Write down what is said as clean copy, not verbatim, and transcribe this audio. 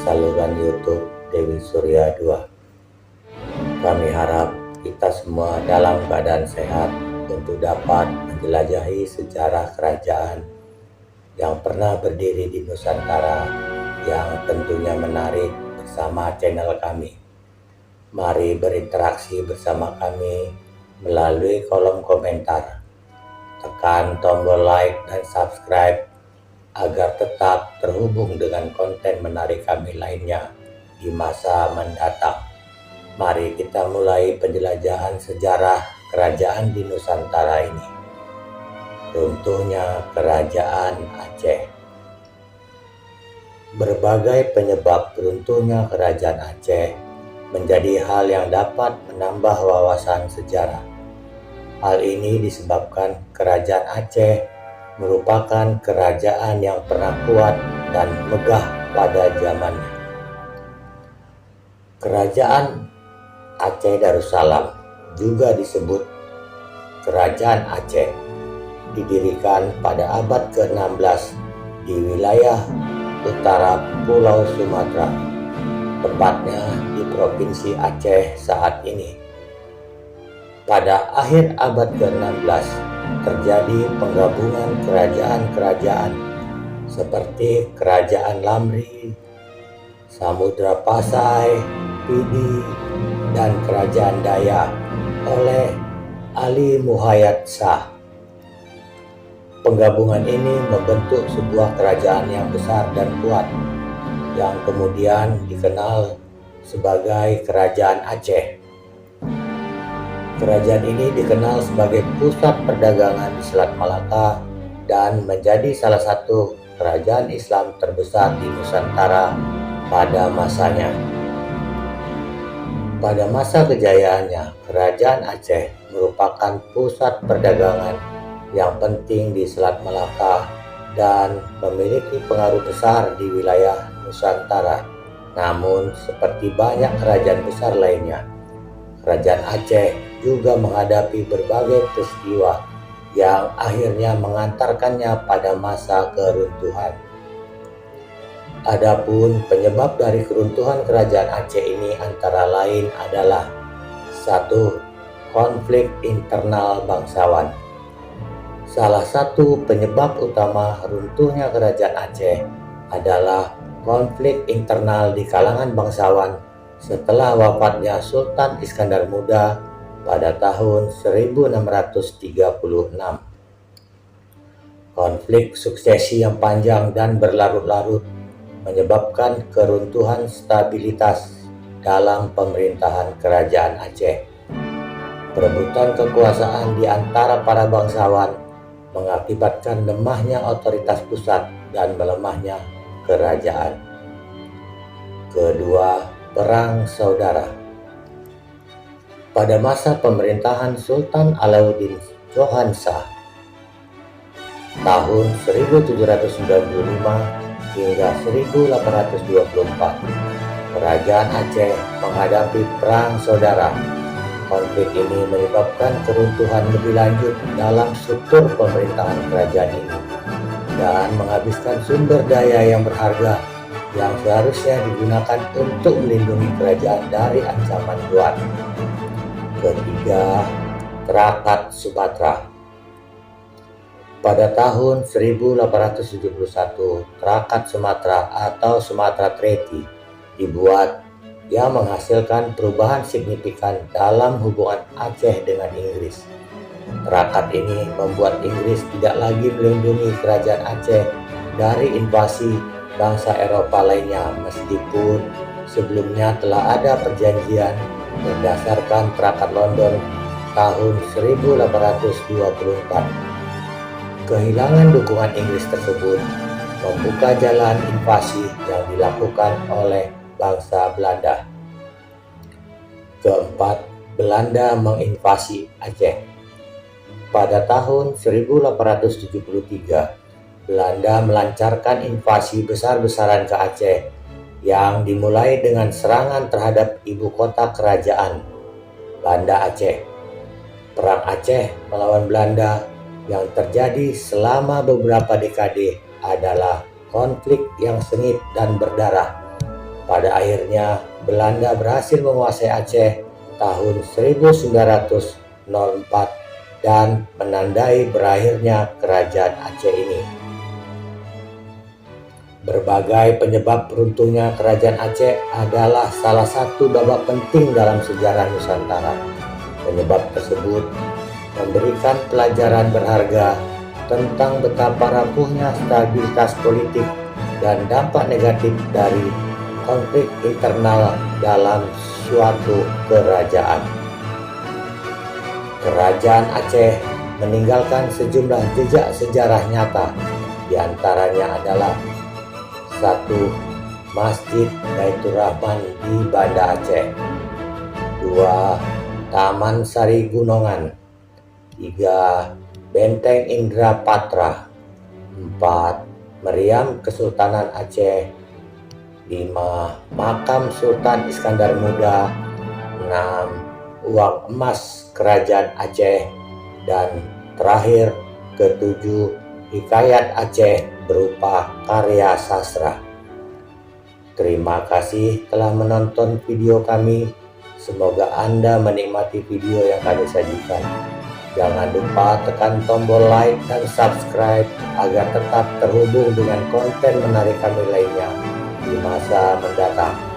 saluran YouTube Dewi Surya 2. Kami harap kita semua dalam keadaan sehat untuk dapat menjelajahi sejarah kerajaan yang pernah berdiri di Nusantara yang tentunya menarik bersama channel kami. Mari berinteraksi bersama kami melalui kolom komentar. Tekan tombol like dan subscribe agar tetap terhubung dengan konten menarik kami lainnya di masa mendatang. Mari kita mulai penjelajahan sejarah kerajaan di Nusantara ini. Runtuhnya Kerajaan Aceh. Berbagai penyebab runtuhnya Kerajaan Aceh menjadi hal yang dapat menambah wawasan sejarah. Hal ini disebabkan Kerajaan Aceh merupakan kerajaan yang pernah kuat dan megah pada zamannya. Kerajaan Aceh Darussalam, juga disebut Kerajaan Aceh, didirikan pada abad ke-16 di wilayah utara Pulau Sumatera, tepatnya di Provinsi Aceh saat ini. Pada akhir abad ke-16 terjadi penggabungan kerajaan-kerajaan seperti Kerajaan Lamri, Samudra Pasai, Pidi, dan Kerajaan Dayak oleh Ali Muhayyad Shah. Penggabungan ini membentuk sebuah kerajaan yang besar dan kuat yang kemudian dikenal sebagai Kerajaan Aceh. Kerajaan ini dikenal sebagai pusat perdagangan di Selat Malaka dan menjadi salah satu kerajaan Islam terbesar di Nusantara pada masanya. Pada masa kejayaannya, Kerajaan Aceh merupakan pusat perdagangan yang penting di Selat Malaka dan memiliki pengaruh besar di wilayah Nusantara. Namun, seperti banyak kerajaan besar lainnya, Kerajaan Aceh juga menghadapi berbagai peristiwa yang akhirnya mengantarkannya pada masa keruntuhan. Adapun penyebab dari keruntuhan Kerajaan Aceh ini antara lain adalah 1. Konflik internal bangsawan. Salah satu penyebab utama runtuhnya Kerajaan Aceh adalah konflik internal di kalangan bangsawan setelah wafatnya Sultan Iskandar Muda pada tahun 1636. Konflik suksesi yang panjang dan berlarut-larut menyebabkan keruntuhan stabilitas dalam pemerintahan Kerajaan Aceh. Perebutan kekuasaan di antara para bangsawan mengakibatkan lemahnya otoritas pusat dan melemahnya kerajaan. Kedua, Perang Saudara. Pada masa pemerintahan Sultan Alauddin Johan Shah tahun 1795 hingga 1824, Kerajaan Aceh menghadapi Perang Saudara. Konflik ini menyebabkan keruntuhan lebih lanjut dalam struktur pemerintahan kerajaan ini dan menghabiskan sumber daya yang berharga yang seharusnya digunakan untuk melindungi kerajaan dari ancaman luar. Ketiga, Traktat Sumatera. Pada tahun 1871, Traktat Sumatera atau Sumatra Treaty dibuat yang menghasilkan perubahan signifikan dalam hubungan Aceh dengan Inggris. Traktat ini membuat Inggris tidak lagi melindungi kerajaan Aceh dari invasi bangsa Eropa lainnya, meskipun sebelumnya telah ada perjanjian berdasarkan Traktat London tahun 1824. Kehilangan dukungan Inggris tersebut membuka jalan invasi yang dilakukan oleh bangsa Belanda. Keempat, Belanda menginvasi Aceh. Pada tahun 1873, Belanda melancarkan invasi besar-besaran ke Aceh yang dimulai dengan serangan terhadap ibu kota kerajaan, Banda Aceh. Perang Aceh melawan Belanda yang terjadi selama beberapa dekade adalah konflik yang sengit dan berdarah Pada akhirnya Belanda berhasil menguasai Aceh tahun 1904 dan menandai berakhirnya kerajaan Aceh ini. Berbagai penyebab runtuhnya kerajaan Aceh adalah salah satu babak penting dalam sejarah Nusantara. Penyebab tersebut memberikan pelajaran berharga tentang betapa rapuhnya stabilitas politik dan dampak negatif dari konflik internal dalam suatu kerajaan. Kerajaan Aceh meninggalkan sejumlah jejak sejarah nyata, diantaranya adalah 1. Masjid Baitur Rahman di Banda Aceh. 2. Taman Sari Gunungan. 3. Benteng Indrapatra. 4. Meriam Kesultanan Aceh. 5. Makam Sultan Iskandar Muda. 6. Uang emas Kerajaan Aceh. Dan terakhir, ke-7, Hikayat Aceh berupa karya sastra. Terima kasih telah menonton video kami. Semoga Anda menikmati video yang kami sajikan. Jangan lupa tekan tombol like dan subscribe agar tetap terhubung dengan konten menarik kami lainnya di masa mendatang.